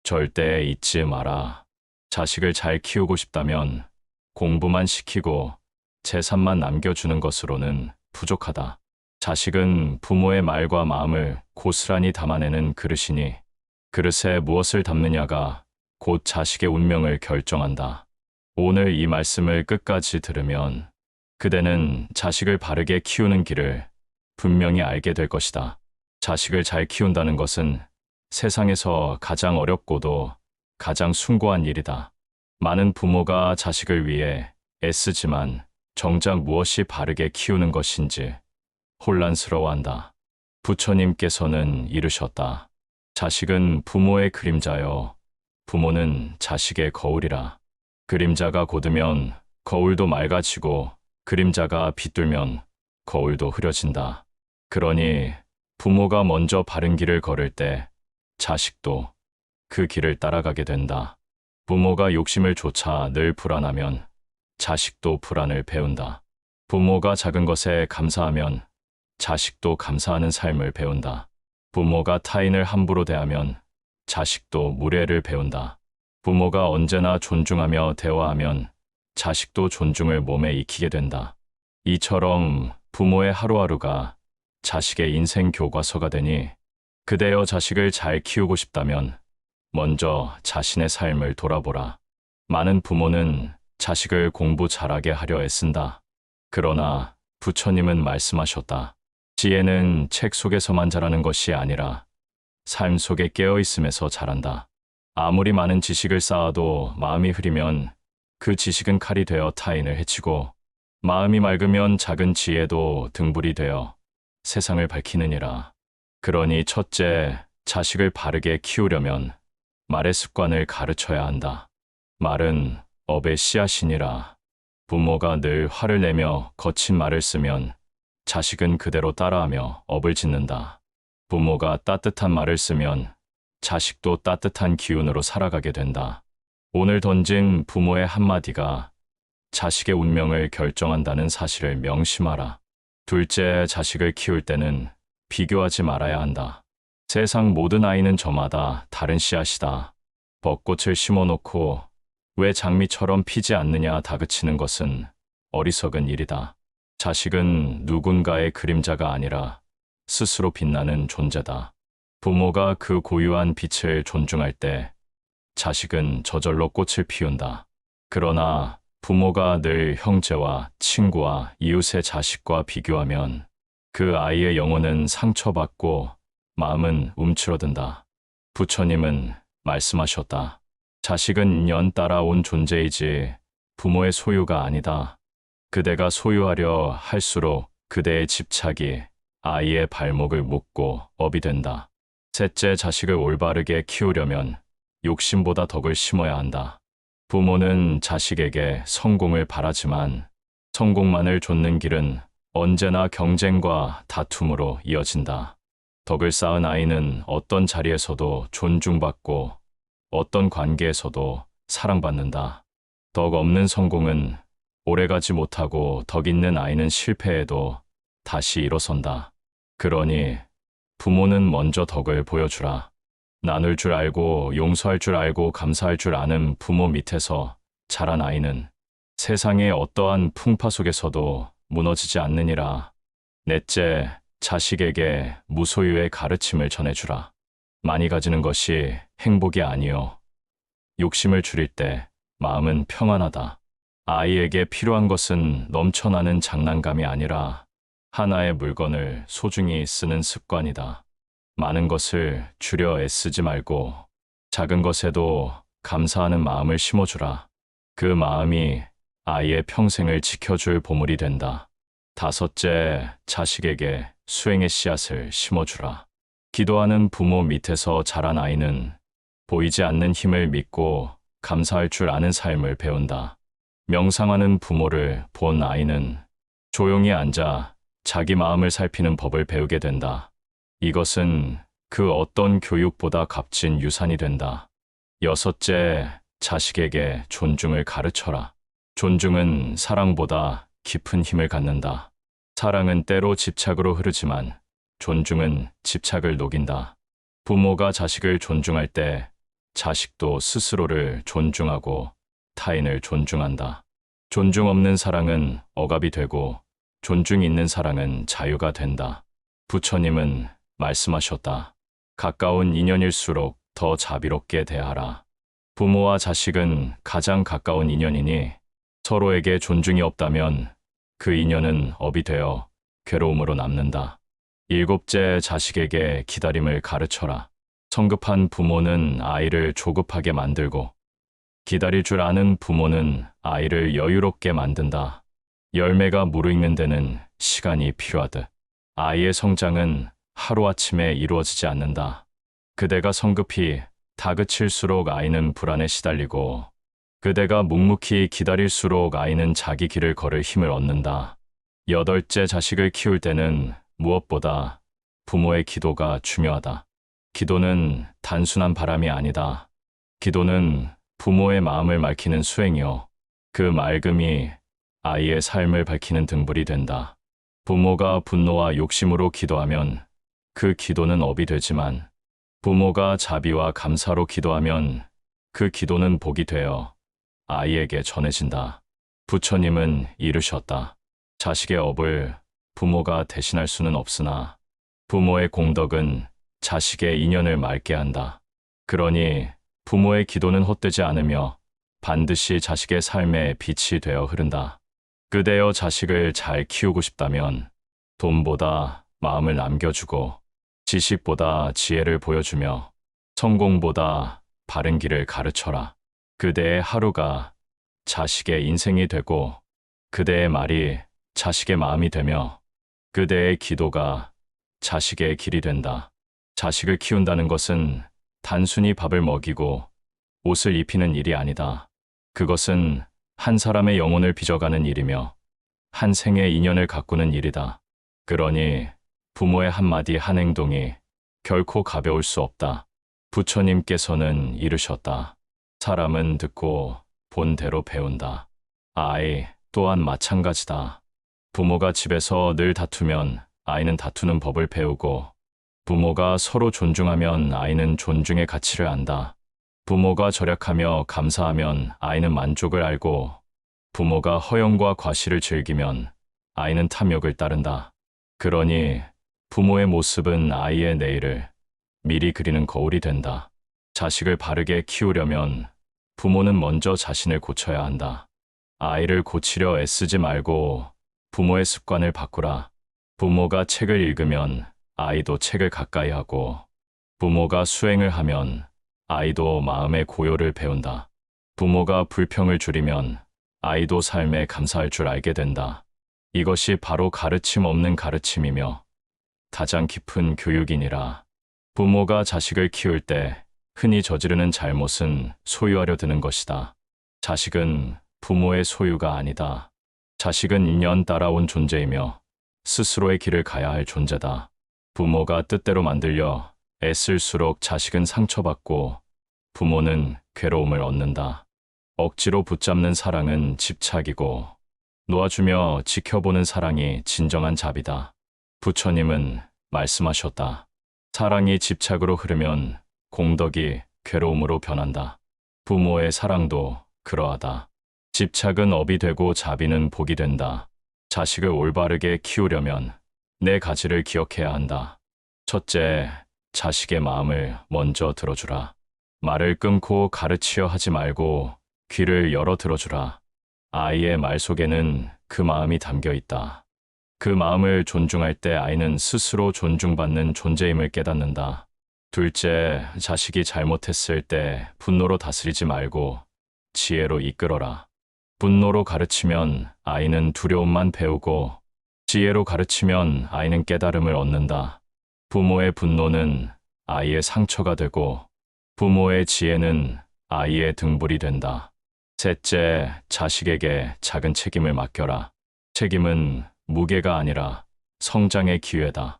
절대 잊지 마라. 자식을 잘 키우고 싶다면 공부만 시키고 재산만 남겨주는 것으로는 부족하다. 자식은 부모의 말과 마음을 고스란히 담아내는 그릇이니 그릇에 무엇을 담느냐가 곧 자식의 운명을 결정한다. 오늘 이 말씀을 끝까지 들으면 그대는 자식을 바르게 키우는 길을 분명히 알게 될 것이다. 자식을 잘 키운다는 것은 세상에서 가장 어렵고도 가장 숭고한 일이다. 많은 부모가 자식을 위해 애쓰지만 정작 무엇이 바르게 키우는 것인지 혼란스러워한다. 부처님께서는 이르셨다. 자식은 부모의 그림자요. 부모는 자식의 거울이라. 그림자가 곧으면 거울도 맑아지고 그림자가 빛들면 거울도 흐려진다. 그러니 부모가 먼저 바른 길을 걸을 때 자식도 그 길을 따라가게 된다. 부모가 욕심을 좇아 늘 불안하면 자식도 불안을 배운다. 부모가 작은 것에 감사하면 자식도 감사하는 삶을 배운다. 부모가 타인을 함부로 대하면 자식도 무례를 배운다. 부모가 언제나 존중하며 대화하면 자식도 존중을 몸에 익히게 된다. 이처럼 부모의 하루하루가 자식의 인생 교과서가 되니 그대여 자식을 잘 키우고 싶다면 먼저 자신의 삶을 돌아보라. 많은 부모는 자식을 공부 잘하게 하려 애쓴다. 그러나 부처님은 말씀하셨다. 지혜는 책 속에서만 자라는 것이 아니라 삶 속에 깨어있음에서 자란다. 아무리 많은 지식을 쌓아도 마음이 흐리면 그 지식은 칼이 되어 타인을 해치고 마음이 맑으면 작은 지혜도 등불이 되어 세상을 밝히느니라. 그러니 첫째, 자식을 바르게 키우려면 말의 습관을 가르쳐야 한다. 말은 업의 씨앗이니라. 부모가 늘 화를 내며 거친 말을 쓰면 자식은 그대로 따라하며 업을 짓는다. 부모가 따뜻한 말을 쓰면 자식도 따뜻한 기운으로 살아가게 된다. 오늘 던진 부모의 한마디가 자식의 운명을 결정한다는 사실을 명심하라. 둘째, 자식을 키울 때는 비교하지 말아야 한다. 세상 모든 아이는 저마다 다른 씨앗이다. 벚꽃을 심어놓고 왜 장미처럼 피지 않느냐 다그치는 것은 어리석은 일이다. 자식은 누군가의 그림자가 아니라 스스로 빛나는 존재다. 부모가 그 고유한 빛을 존중할 때 자식은 저절로 꽃을 피운다. 그러나 부모가 늘 형제와 친구와 이웃의 자식과 비교하면 그 아이의 영혼은 상처받고 마음은 움츠러든다. 부처님은 말씀하셨다. 자식은 연 따라온 존재이지 부모의 소유가 아니다. 그대가 소유하려 할수록 그대의 집착이 아이의 발목을 묶고 업이 된다. 셋째, 자식을 올바르게 키우려면 욕심보다 덕을 심어야 한다. 부모는 자식에게 성공을 바라지만 성공만을 좇는 길은 언제나 경쟁과 다툼으로 이어진다. 덕을 쌓은 아이는 어떤 자리에서도 존중받고 어떤 관계에서도 사랑받는다. 덕 없는 성공은 오래가지 못하고 덕 있는 아이는 실패해도 다시 일어선다. 그러니 부모는 먼저 덕을 보여주라. 나눌 줄 알고 용서할 줄 알고 감사할 줄 아는 부모 밑에서 자란 아이는 세상의 어떠한 풍파 속에서도 무너지지 않느니라. 넷째, 자식에게 무소유의 가르침을 전해주라. 많이 가지는 것이 행복이 아니요. 욕심을 줄일 때 마음은 평안하다. 아이에게 필요한 것은 넘쳐나는 장난감이 아니라 하나의 물건을 소중히 쓰는 습관이다. 많은 것을 주려 애쓰지 말고 작은 것에도 감사하는 마음을 심어주라. 그 마음이 아이의 평생을 지켜줄 보물이 된다. 다섯째, 자식에게 수행의 씨앗을 심어주라. 기도하는 부모 밑에서 자란 아이는 보이지 않는 힘을 믿고 감사할 줄 아는 삶을 배운다. 명상하는 부모를 본 아이는 조용히 앉아 자기 마음을 살피는 법을 배우게 된다. 이것은 그 어떤 교육보다 값진 유산이 된다. 여섯째, 자식에게 존중을 가르쳐라. 존중은 사랑보다 깊은 힘을 갖는다. 사랑은 때로 집착으로 흐르지만 존중은 집착을 녹인다. 부모가 자식을 존중할 때 자식도 스스로를 존중하고 타인을 존중한다. 존중 없는 사랑은 억압이 되고 존중 있는 사랑은 자유가 된다. 부처님은 말씀하셨다. 가까운 인연일수록 더 자비롭게 대하라. 부모와 자식은 가장 가까운 인연이니 서로에게 존중이 없다면 그 인연은 업이 되어 괴로움으로 남는다. 일곱째, 자식에게 기다림을 가르쳐라. 성급한 부모는 아이를 조급하게 만들고 기다릴 줄 아는 부모는 아이를 여유롭게 만든다. 열매가 무르익는 데는 시간이 필요하듯 아이의 성장은 하루아침에 이루어지지 않는다. 그대가 성급히 다그칠수록 아이는 불안에 시달리고 그대가 묵묵히 기다릴수록 아이는 자기 길을 걸을 힘을 얻는다. 여덟째, 자식을 키울 때는 무엇보다 부모의 기도가 중요하다. 기도는 단순한 바람이 아니다. 기도는 부모의 마음을 맑히는 수행이요. 그 맑음이 아이의 삶을 밝히는 등불이 된다. 부모가 분노와 욕심으로 기도하면 그 기도는 업이 되지만 부모가 자비와 감사로 기도하면 그 기도는 복이 되어 아이에게 전해진다. 부처님은 이르셨다. 자식의 업을 부모가 대신할 수는 없으나 부모의 공덕은 자식의 인연을 맑게 한다. 그러니 부모의 기도는 헛되지 않으며 반드시 자식의 삶에 빛이 되어 흐른다. 그대여 자식을 잘 키우고 싶다면 돈보다 마음을 남겨주고 지식보다 지혜를 보여주며 성공보다 바른 길을 가르쳐라. 그대의 하루가 자식의 인생이 되고 그대의 말이 자식의 마음이 되며 그대의 기도가 자식의 길이 된다. 자식을 키운다는 것은 단순히 밥을 먹이고 옷을 입히는 일이 아니다. 그것은 한 사람의 영혼을 빚어가는 일이며 한 생의 인연을 가꾸는 일이다. 그러니 부모의 한마디 한 행동이 결코 가벼울 수 없다. 부처님께서는 이르셨다. 사람은 듣고 본대로 배운다. 아이 또한 마찬가지다. 부모가 집에서 늘 다투면 아이는 다투는 법을 배우고 부모가 서로 존중하면 아이는 존중의 가치를 안다. 부모가 절약하며 감사하면 아이는 만족을 알고 부모가 허영과 과시를 즐기면 아이는 탐욕을 따른다. 그러니 부모의 모습은 아이의 내일을 미리 그리는 거울이 된다. 자식을 바르게 키우려면 부모는 먼저 자신을 고쳐야 한다. 아이를 고치려 애쓰지 말고 부모의 습관을 바꾸라. 부모가 책을 읽으면 아이도 책을 가까이 하고 부모가 수행을 하면 아이도 마음의 고요를 배운다. 부모가 불평을 줄이면 아이도 삶에 감사할 줄 알게 된다. 이것이 바로 가르침 없는 가르침이며 가장 깊은 교육이니라. 부모가 자식을 키울 때 흔히 저지르는 잘못은 소유하려 드는 것이다. 자식은 부모의 소유가 아니다. 자식은 인연 따라온 존재이며 스스로의 길을 가야 할 존재다. 부모가 뜻대로 만들려 애쓸수록 자식은 상처받고 부모는 괴로움을 얻는다. 억지로 붙잡는 사랑은 집착이고 놓아주며 지켜보는 사랑이 진정한 자비다. 부처님은 말씀하셨다. 사랑이 집착으로 흐르면 공덕이 괴로움으로 변한다. 부모의 사랑도 그러하다. 집착은 업이 되고 자비는 복이 된다. 자식을 올바르게 키우려면 네 가지를 기억해야 한다. 첫째, 자식의 마음을 먼저 들어주라. 말을 끊고 가르치려 하지 말고 귀를 열어 들어주라. 아이의 말 속에는 그 마음이 담겨 있다. 그 마음을 존중할 때 아이는 스스로 존중받는 존재임을 깨닫는다. 둘째, 자식이 잘못했을 때 분노로 다스리지 말고 지혜로 이끌어라. 분노로 가르치면 아이는 두려움만 배우고 지혜로 가르치면 아이는 깨달음을 얻는다. 부모의 분노는 아이의 상처가 되고 부모의 지혜는 아이의 등불이 된다. 셋째, 자식에게 작은 책임을 맡겨라. 책임은 무게가 아니라 성장의 기회다.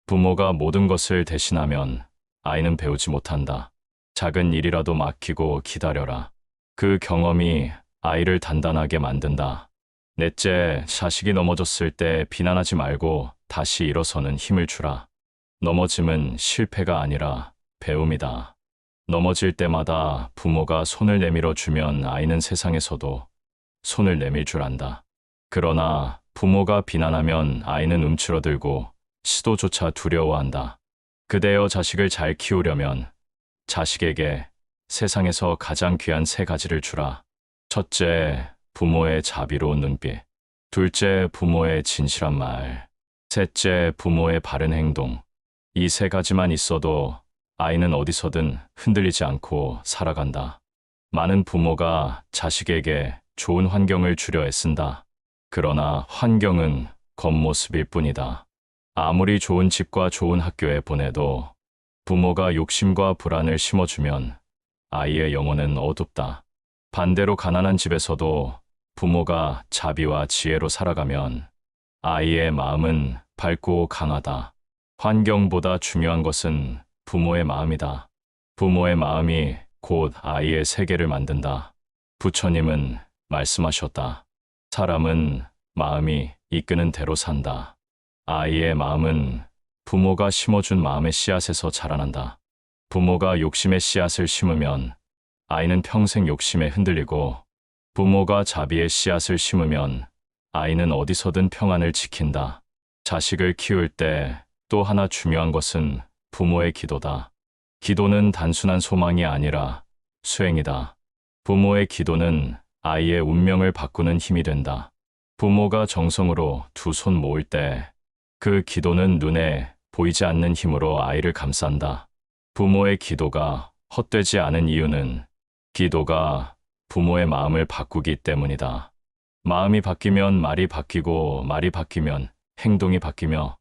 부모가 모든 것을 대신하면 아이는 배우지 못한다. 작은 일이라도 맡기고 기다려라. 그 경험이 아이를 단단하게 만든다. 넷째, 자식이 넘어졌을 때 비난하지 말고 다시 일어서는 힘을 주라. 넘어짐은 실패가 아니라 배움이다. 넘어질 때마다 부모가 손을 내밀어 주면 아이는 세상에서도 손을 내밀 줄 안다. 그러나 부모가 비난하면 아이는 움츠러들고 시도조차 두려워한다. 그대여 자식을 잘 키우려면 자식에게 세상에서 가장 귀한 세 가지를 주라. 첫째, 부모의 자비로운 눈빛. 둘째, 부모의 진실한 말. 셋째, 부모의 바른 행동. 이 세 가지만 있어도 아이는 어디서든 흔들리지 않고 살아간다. 많은 부모가 자식에게 좋은 환경을 주려 애쓴다. 그러나 환경은 겉모습일 뿐이다. 아무리 좋은 집과 좋은 학교에 보내도 부모가 욕심과 불안을 심어주면 아이의 영혼은 어둡다. 반대로 가난한 집에서도 부모가 자비와 지혜로 살아가면 아이의 마음은 밝고 강하다. 환경보다 중요한 것은 부모의 마음이다. 부모의 마음이 곧 아이의 세계를 만든다. 부처님은 말씀하셨다. 사람은 마음이 이끄는 대로 산다. 아이의 마음은 부모가 심어준 마음의 씨앗에서 자라난다. 부모가 욕심의 씨앗을 심으면 아이는 평생 욕심에 흔들리고, 부모가 자비의 씨앗을 심으면 아이는 어디서든 평안을 지킨다. 자식을 키울 때 또 하나 중요한 것은 부모의 기도다. 기도는 단순한 소망이 아니라 수행이다. 부모의 기도는 아이의 운명을 바꾸는 힘이 된다. 부모가 정성으로 두 손 모을 때 그 기도는 눈에 보이지 않는 힘으로 아이를 감싼다. 부모의 기도가 헛되지 않은 이유는 기도가 부모의 마음을 바꾸기 때문이다. 마음이 바뀌면 말이 바뀌고, 말이 바뀌면 행동이 바뀌며,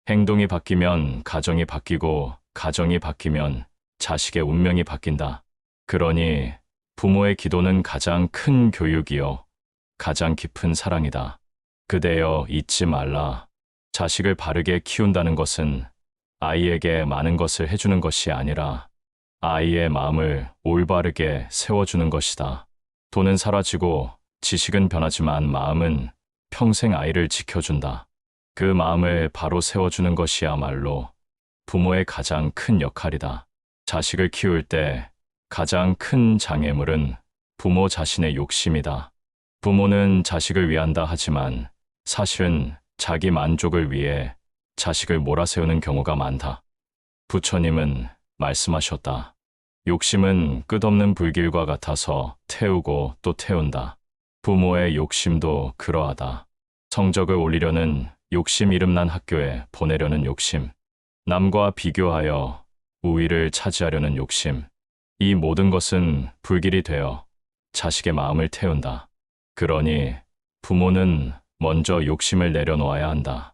행동이 바뀌면 가정이 바뀌고, 가정이 바뀌면 자식의 운명이 바뀐다. 그러니 부모의 기도는 가장 큰 교육이요, 가장 깊은 사랑이다. 그대여 잊지 말라. 자식을 바르게 키운다는 것은 아이에게 많은 것을 해주는 것이 아니라 아이의 마음을 올바르게 세워주는 것이다. 돈은 사라지고 지식은 변하지만 마음은 평생 아이를 지켜준다. 그 마음을 바로 세워주는 것이야말로 부모의 가장 큰 역할이다. 자식을 키울 때 가장 큰 장애물은 부모 자신의 욕심이다. 부모는 자식을 위한다 하지만 사실은 자기 만족을 위해 자식을 몰아세우는 경우가 많다. 부처님은 말씀하셨다. 욕심은 끝없는 불길과 같아서 태우고 또 태운다. 부모의 욕심도 그러하다. 성적을 올리려는 욕심, 이름난 학교에 보내려는 욕심, 남과 비교하여 우위를 차지하려는 욕심, 이 모든 것은 불길이 되어 자식의 마음을 태운다. 그러니 부모는 먼저 욕심을 내려놓아야 한다.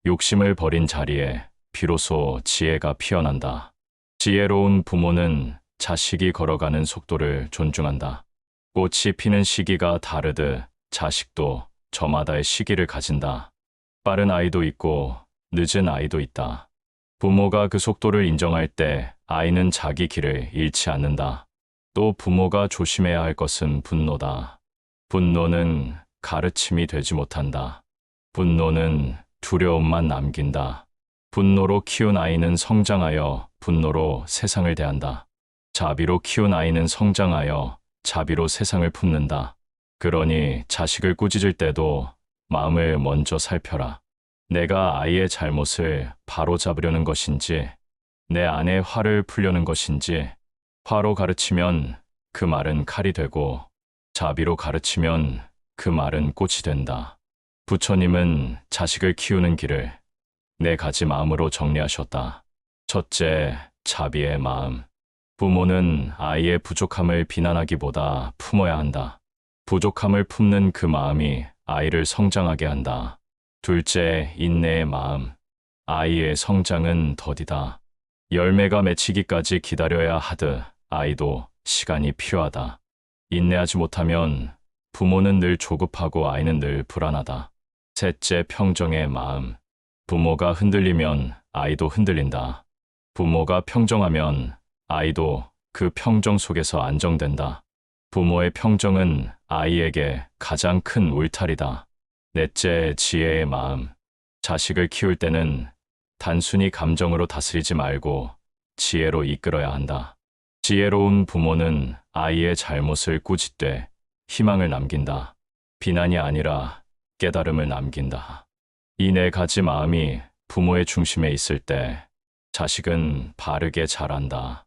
욕심을 버린 자리에 비로소 지혜가 피어난다. 지혜로운 부모는 자식이 걸어가는 속도를 존중한다. 꽃이 피는 시기가 다르듯 자식도 저마다의 시기를 가진다. 빠른 아이도 있고 늦은 아이도 있다. 부모가 그 속도를 인정할 때 아이는 자기 길을 잃지 않는다. 또 부모가 조심해야 할 것은 분노다. 분노는 가르침이 되지 못한다. 분노는 두려움만 남긴다. 분노로 키운 아이는 성장하여 분노로 세상을 대한다. 자비로 키운 아이는 성장하여 자비로 세상을 품는다. 그러니 자식을 꾸짖을 때도 마음을 먼저 살펴라. 내가 아이의 잘못을 바로잡으려는 것인지, 내 안에 화를 풀려는 것인지. 화로 가르치면 그 말은 칼이 되고, 자비로 가르치면 그 말은 꽃이 된다. 부처님은 자식을 키우는 길을 네 가지 마음으로 정리하셨다. 첫째, 자비의 마음. 부모는 아이의 부족함을 비난하기보다 품어야 한다. 부족함을 품는 그 마음이 아이를 성장하게 한다. 둘째, 인내의 마음. 아이의 성장은 더디다. 열매가 맺히기까지 기다려야 하듯 아이도 시간이 필요하다. 인내하지 못하면 부모는 늘 조급하고 아이는 늘 불안하다. 셋째, 평정의 마음. 부모가 흔들리면 아이도 흔들린다. 부모가 평정하면 아이도 그 평정 속에서 안정된다. 부모의 평정은 아이에게 가장 큰 울타리다. 넷째, 지혜의 마음. 자식을 키울 때는 단순히 감정으로 다스리지 말고 지혜로 이끌어야 한다. 지혜로운 부모는 아이의 잘못을 꾸짖되 희망을 남긴다. 비난이 아니라 깨달음을 남긴다. 이 네 가지 마음이 부모의 중심에 있을 때 자식은 바르게 자란다.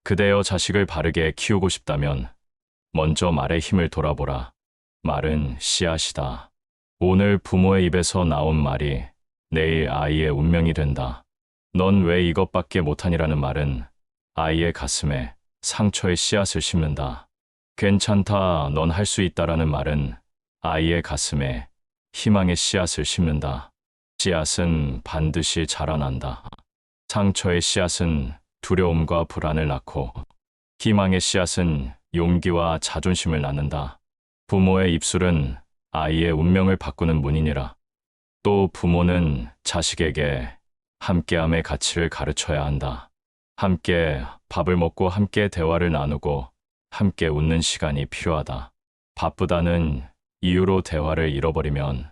그대여 자식을 바르게 키우고 싶다면 먼저 말의 힘을 돌아보라. 말은 씨앗이다. 오늘 부모의 입에서 나온 말이 내일 아이의 운명이 된다. 넌 왜 이것밖에 못하니라는 말은 아이의 가슴에 상처의 씨앗을 심는다. 괜찮다, 넌 할 수 있다라는 말은 아이의 가슴에 희망의 씨앗을 심는다. 씨앗은 반드시 자라난다. 상처의 씨앗은 두려움과 불안을 낳고 희망의 씨앗은 용기와 자존심을 낳는다. 부모의 입술은 아이의 운명을 바꾸는 문이니라. 또 부모는 자식에게 함께함의 가치를 가르쳐야 한다. 함께 밥을 먹고 함께 대화를 나누고 함께 웃는 시간이 필요하다. 바쁘다는 이유로 대화를 잃어버리면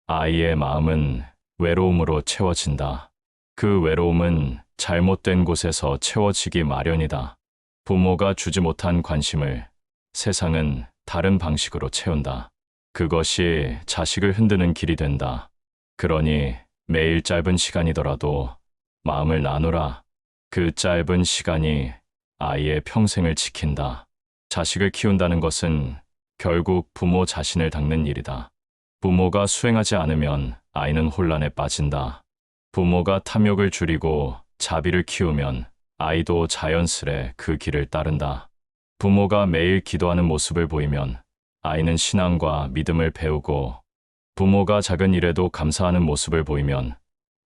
아이의 마음은 외로움으로 채워진다. 그 외로움은 잘못된 곳에서 채워지기 마련이다. 부모가 주지 못한 관심을 세상은 다른 방식으로 채운다. 그것이 자식을 흔드는 길이 된다. 그러니 매일 짧은 시간이더라도 마음을 나누라. 그 짧은 시간이 아이의 평생을 지킨다. 자식을 키운다는 것은 결국 부모 자신을 닦는 일이다. 부모가 수행하지 않으면 아이는 혼란에 빠진다. 부모가 탐욕을 줄이고 자비를 키우면 아이도 자연스레 그 길을 따른다. 부모가 매일 기도하는 모습을 보이면 아이는 신앙과 믿음을 배우고 부모가 작은 일에도 감사하는 모습을 보이면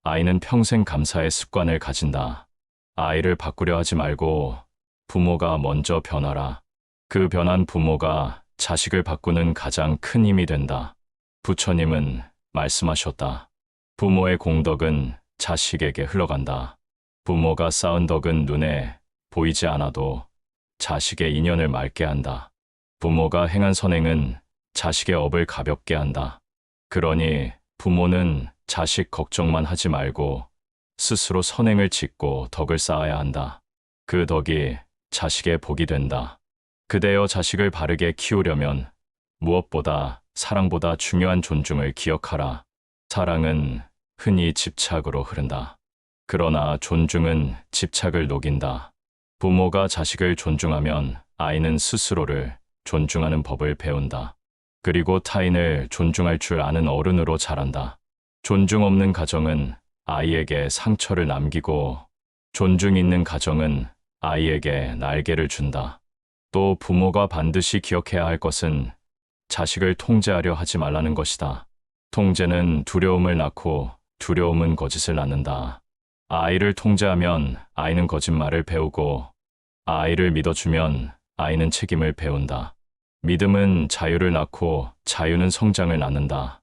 아이는 평생 감사의 습관을 가진다. 아이를 바꾸려 하지 말고 부모가 먼저 변하라. 그 변한 부모가 자식을 바꾸는 가장 큰 힘이 된다. 부처님은 말씀하셨다. 부모의 공덕은 자식에게 흘러간다. 부모가 쌓은 덕은 눈에 보이지 않아도 자식의 인연을 맑게 한다. 부모가 행한 선행은 자식의 업을 가볍게 한다. 그러니 부모는 자식 걱정만 하지 말고 스스로 선행을 짓고 덕을 쌓아야 한다. 그 덕이 자식의 복이 된다. 그대여 자식을 바르게 키우려면 무엇보다 사랑보다 중요한 존중을 기억하라. 사랑은 흔히 집착으로 흐른다. 그러나 존중은 집착을 녹인다. 부모가 자식을 존중하면 아이는 스스로를 존중하는 법을 배운다. 그리고 타인을 존중할 줄 아는 어른으로 자란다. 존중 없는 가정은 아이에게 상처를 남기고 존중 있는 가정은 아이에게 날개를 준다. 또 부모가 반드시 기억해야 할 것은 자식을 통제하려 하지 말라는 것이다. 통제는 두려움을 낳고 두려움은 거짓을 낳는다. 아이를 통제하면 아이는 거짓말을 배우고 아이를 믿어주면 아이는 책임을 배운다. 믿음은 자유를 낳고 자유는 성장을 낳는다.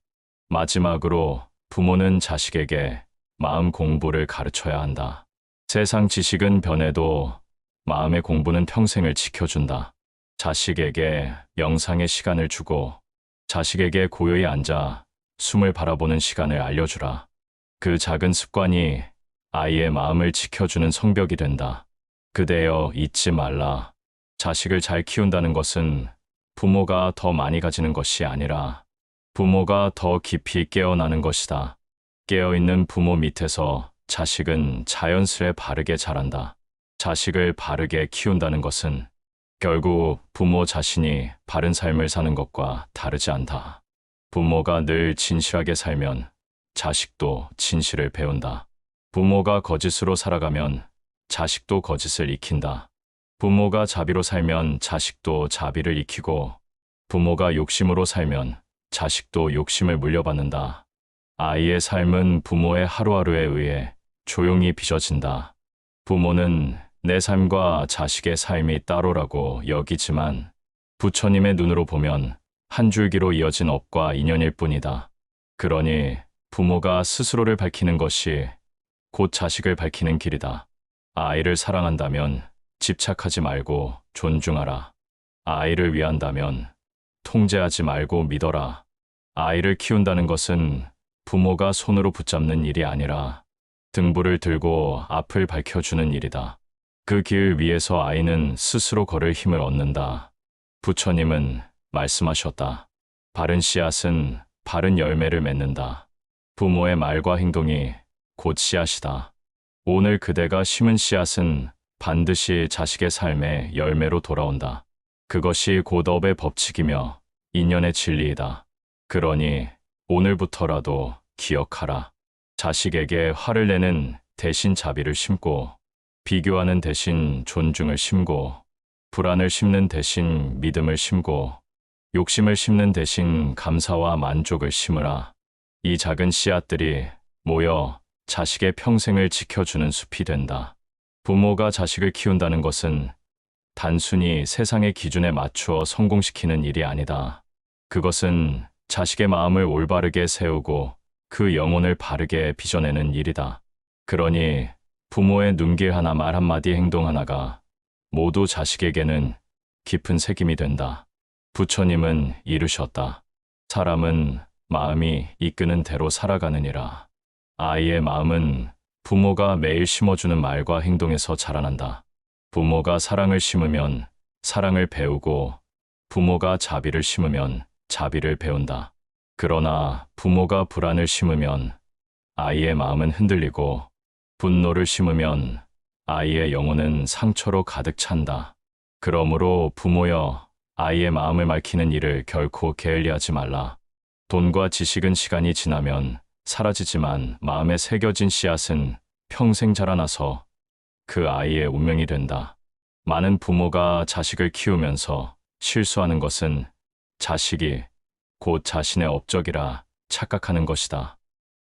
마지막으로 부모는 자식에게 마음 공부를 가르쳐야 한다. 세상 지식은 변해도 마음의 공부는 평생을 지켜준다. 자식에게 명상의 시간을 주고 자식에게 고요히 앉아 숨을 바라보는 시간을 알려주라. 그 작은 습관이 아이의 마음을 지켜주는 성벽이 된다. 그대여 잊지 말라. 자식을 잘 키운다는 것은 부모가 더 많이 가지는 것이 아니라 부모가 더 깊이 깨어나는 것이다. 깨어있는 부모 밑에서 자식은 자연스레 바르게 자란다. 자식을 바르게 키운다는 것은 결국 부모 자신이 바른 삶을 사는 것과 다르지 않다. 부모가 늘 진실하게 살면 자식도 진실을 배운다. 부모가 거짓으로 살아가면 자식도 거짓을 익힌다. 부모가 자비로 살면 자식도 자비를 익히고 부모가 욕심으로 살면 자식도 욕심을 물려받는다. 아이의 삶은 부모의 하루하루에 의해 조용히 빚어진다. 부모는 내 삶과 자식의 삶이 따로라고 여기지만 부처님의 눈으로 보면 한 줄기로 이어진 업과 인연일 뿐이다. 그러니 부모가 스스로를 밝히는 것이 곧 자식을 밝히는 길이다. 아이를 사랑한다면 집착하지 말고 존중하라. 아이를 위한다면 통제하지 말고 믿어라. 아이를 키운다는 것은 부모가 손으로 붙잡는 일이 아니라 등불을 들고 앞을 밝혀주는 일이다. 그 길 위에서 아이는 스스로 걸을 힘을 얻는다. 부처님은 말씀하셨다. 바른 씨앗은 바른 열매를 맺는다. 부모의 말과 행동이 곧 씨앗이다. 오늘 그대가 심은 씨앗은 반드시 자식의 삶의 열매로 돌아온다. 그것이 곧 업의 법칙이며 인연의 진리이다. 그러니 오늘부터라도 기억하라. 자식에게 화를 내는 대신 자비를 심고, 비교하는 대신 존중을 심고, 불안을 심는 대신 믿음을 심고, 욕심을 심는 대신 감사와 만족을 심으라. 이 작은 씨앗들이 모여 자식의 평생을 지켜주는 숲이 된다. 부모가 자식을 키운다는 것은 단순히 세상의 기준에 맞추어 성공시키는 일이 아니다. 그것은 자식의 마음을 올바르게 세우고 그 영혼을 바르게 빚어내는 일이다. 그러니 부모의 눈길 하나, 말 한마디, 행동 하나가 모두 자식에게는 깊은 새김이 된다. 부처님은 이르셨다. 사람은 마음이 이끄는 대로 살아가느니라. 아이의 마음은 부모가 매일 심어주는 말과 행동에서 자라난다. 부모가 사랑을 심으면 사랑을 배우고, 부모가 자비를 심으면 자비를 배운다. 그러나 부모가 불안을 심으면 아이의 마음은 흔들리고, 분노를 심으면 아이의 영혼은 상처로 가득 찬다. 그러므로 부모여, 아이의 마음을 밝히는 일을 결코 게을리하지 말라. 돈과 지식은 시간이 지나면 사라지지만 마음에 새겨진 씨앗은 평생 자라나서 그 아이의 운명이 된다. 많은 부모가 자식을 키우면서 실수하는 것은 자식이 곧 자신의 업적이라 착각하는 것이다.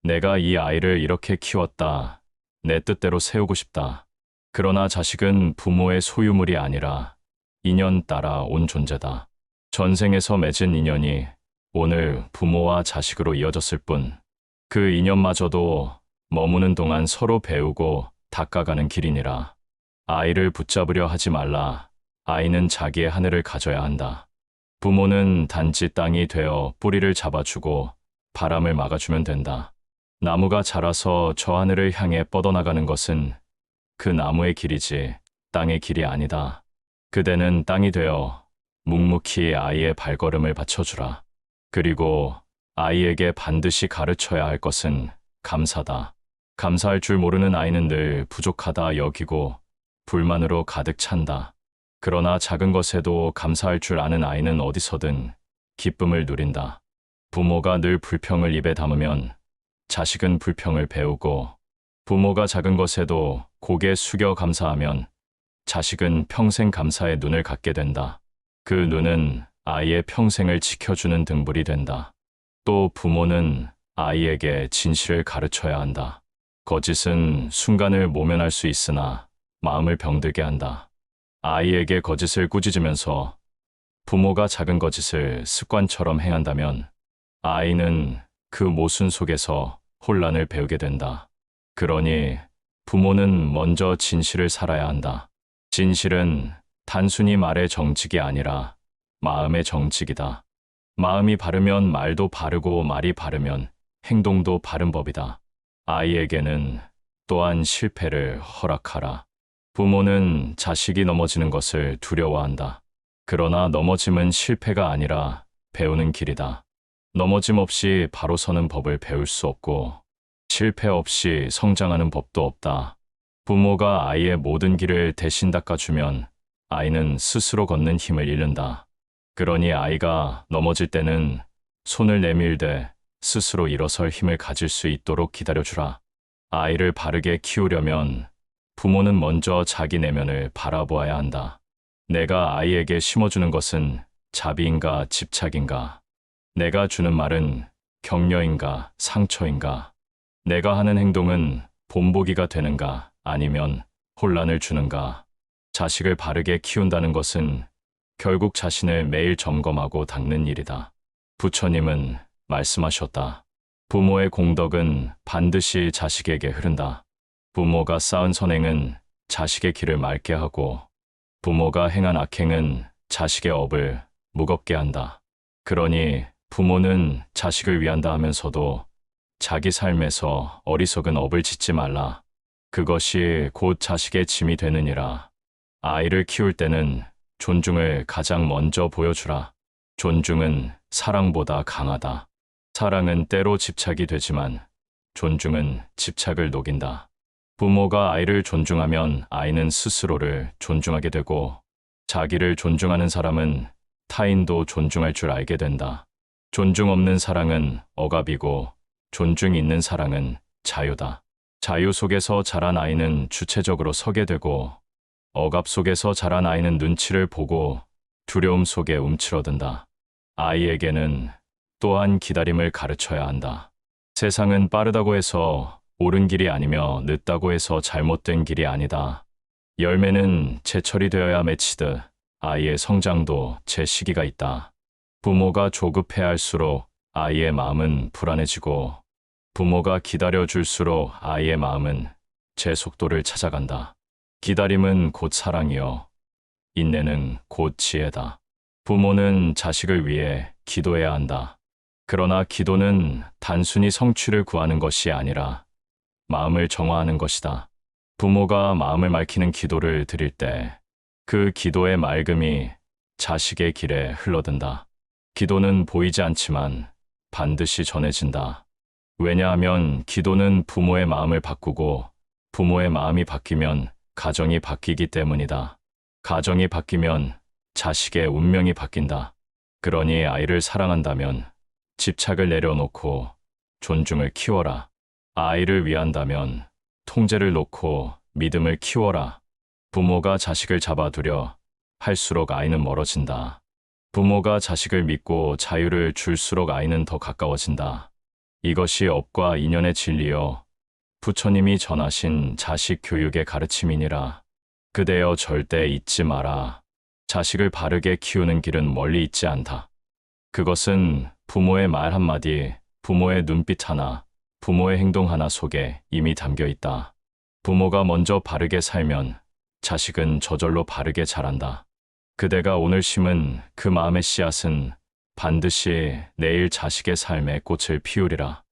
내가 이 아이를 이렇게 키웠다. 내 뜻대로 세우고 싶다. 그러나 자식은 부모의 소유물이 아니라 인연 따라 온 존재다. 전생에서 맺은 인연이 오늘 부모와 자식으로 이어졌을 뿐, 그 인연마저도 머무는 동안 서로 배우고 닦아가는 길이니라. 아이를 붙잡으려 하지 말라. 아이는 자기의 하늘을 가져야 한다. 부모는 단지 땅이 되어 뿌리를 잡아주고 바람을 막아주면 된다. 나무가 자라서 저 하늘을 향해 뻗어나가는 것은 그 나무의 길이지 땅의 길이 아니다. 그대는 땅이 되어 묵묵히 아이의 발걸음을 받쳐주라. 그리고 아이에게 반드시 가르쳐야 할 것은 감사다. 감사할 줄 모르는 아이는 늘 부족하다 여기고 불만으로 가득 찬다. 그러나 작은 것에도 감사할 줄 아는 아이는 어디서든 기쁨을 누린다. 부모가 늘 불평을 입에 담으면 자식은 불평을 배우고, 부모가 작은 것에도 고개 숙여 감사하면 자식은 평생 감사의 눈을 갖게 된다. 그 눈은 아이의 평생을 지켜주는 등불이 된다. 또 부모는 아이에게 진실을 가르쳐야 한다. 거짓은 순간을 모면할 수 있으나 마음을 병들게 한다. 아이에게 거짓을 꾸짖으면서 부모가 작은 거짓을 습관처럼 행한다면 아이는 그 모순 속에서 혼란을 배우게 된다. 그러니 부모는 먼저 진실을 살아야 한다. 진실은 단순히 말의 정직이 아니라 마음의 정직이다. 마음이 바르면 말도 바르고 말이 바르면 행동도 바른 법이다. 아이에게는 또한 실패를 허락하라. 부모는 자식이 넘어지는 것을 두려워한다. 그러나 넘어짐은 실패가 아니라 배우는 길이다. 넘어짐 없이 바로 서는 법을 배울 수 없고, 실패 없이 성장하는 법도 없다. 부모가 아이의 모든 길을 대신 닦아주면 아이는 스스로 걷는 힘을 잃는다. 그러니 아이가 넘어질 때는 손을 내밀되 스스로 일어설 힘을 가질 수 있도록 기다려주라. 아이를 바르게 키우려면 부모는 먼저 자기 내면을 바라보아야 한다. 내가 아이에게 심어주는 것은 자비인가 집착인가? 내가 주는 말은 격려인가 상처인가? 내가 하는 행동은 본보기가 되는가 아니면 혼란을 주는가? 자식을 바르게 키운다는 것은 결국 자신을 매일 점검하고 닦는 일이다. 부처님은 말씀하셨다. 부모의 공덕은 반드시 자식에게 흐른다. 부모가 쌓은 선행은 자식의 길을 맑게 하고, 부모가 행한 악행은 자식의 업을 무겁게 한다. 그러니 부모는 자식을 위한다 하면서도 자기 삶에서 어리석은 업을 짓지 말라. 그것이 곧 자식의 짐이 되느니라. 아이를 키울 때는 존중을 가장 먼저 보여주라. 존중은 사랑보다 강하다. 사랑은 때로 집착이 되지만 존중은 집착을 녹인다. 부모가 아이를 존중하면 아이는 스스로를 존중하게 되고, 자기를 존중하는 사람은 타인도 존중할 줄 알게 된다. 존중 없는 사랑은 억압이고, 존중 있는 사랑은 자유다. 자유 속에서 자란 아이는 주체적으로 서게 되고, 억압 속에서 자란 아이는 눈치를 보고 두려움 속에 움츠러든다. 아이에게는 또한 기다림을 가르쳐야 한다. 세상은 빠르다고 해서 옳은 길이 아니며 늦다고 해서 잘못된 길이 아니다. 열매는 제철이 되어야 맺히듯 아이의 성장도 제 시기가 있다. 부모가 조급해할수록 아이의 마음은 불안해지고, 부모가 기다려줄수록 아이의 마음은 제 속도를 찾아간다. 기다림은 곧 사랑이요, 인내는 곧 지혜다. 부모는 자식을 위해 기도해야 한다. 그러나 기도는 단순히 성취를 구하는 것이 아니라 마음을 정화하는 것이다. 부모가 마음을 맑히는 기도를 드릴 때 그 기도의 맑음이 자식의 길에 흘러든다. 기도는 보이지 않지만 반드시 전해진다. 왜냐하면 기도는 부모의 마음을 바꾸고, 부모의 마음이 바뀌면 가정이 바뀌기 때문이다. 가정이 바뀌면 자식의 운명이 바뀐다. 그러니 아이를 사랑한다면 집착을 내려놓고 존중을 키워라. 아이를 위한다면 통제를 놓고 믿음을 키워라. 부모가 자식을 잡아두려 할수록 아이는 멀어진다. 부모가 자식을 믿고 자유를 줄수록 아이는 더 가까워진다. 이것이 업과 인연의 진리요, 부처님이 전하신 자식 교육의 가르침이니라. 그대여 절대 잊지 마라. 자식을 바르게 키우는 길은 멀리 있지 않다. 그것은 부모의 말 한마디, 부모의 눈빛 하나, 부모의 행동 하나 속에 이미 담겨 있다. 부모가 먼저 바르게 살면 자식은 저절로 바르게 자란다. 그대가 오늘 심은 그 마음의 씨앗은 반드시 내일 자식의 삶에 꽃을 피우리라.